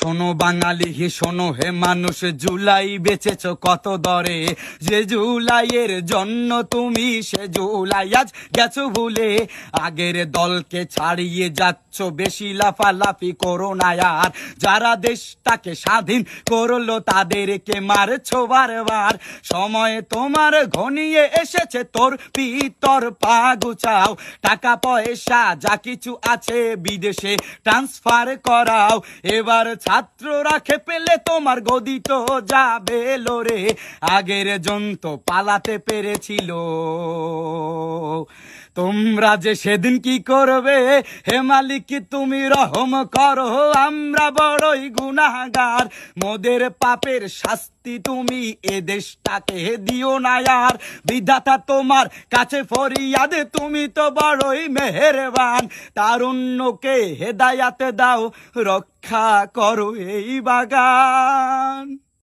শোনো বাঙালি হে শোনো হে মানুষ, জুলাই বেচেছ কত দরে। যে জুলাইয়ের জন্য তুমি সে জুলাই আজ গেছো ভুলে। আগের দলকে ছাড়িয়ে যাচ্ছ, বেশি লাফালাফি করো না আর। যারা দেশটাকে স্বাধীন করলো তাদেরকে মারছো বারবার। সময় তোমার ঘনিয়ে এসেছে, তোর পিতর পা গুছাও। টাকা পয়সা যা কিছু আছে বিদেশে ট্রান্সফার করাও। এবার ছাত্ররা খেপেলে তোমার গদি তো যাবে লরে। আগের জন্তু পালাতে পেরেছিল, তোমরা যে সেদিন কি করবে? হে মালিক তুমি রহম করো, আমরা বড়ই গুনাহগার। মোদের পাপের শাস্তি তুমি এ দেশটাকে দিও না আর। বিধাতা তোমার কাছে ফরিয়াদ, তুমি তো বড়ই মেহেরবান। তারুণ্যকে হেদায়াত দাও, রক্ষা করো এই বাগান।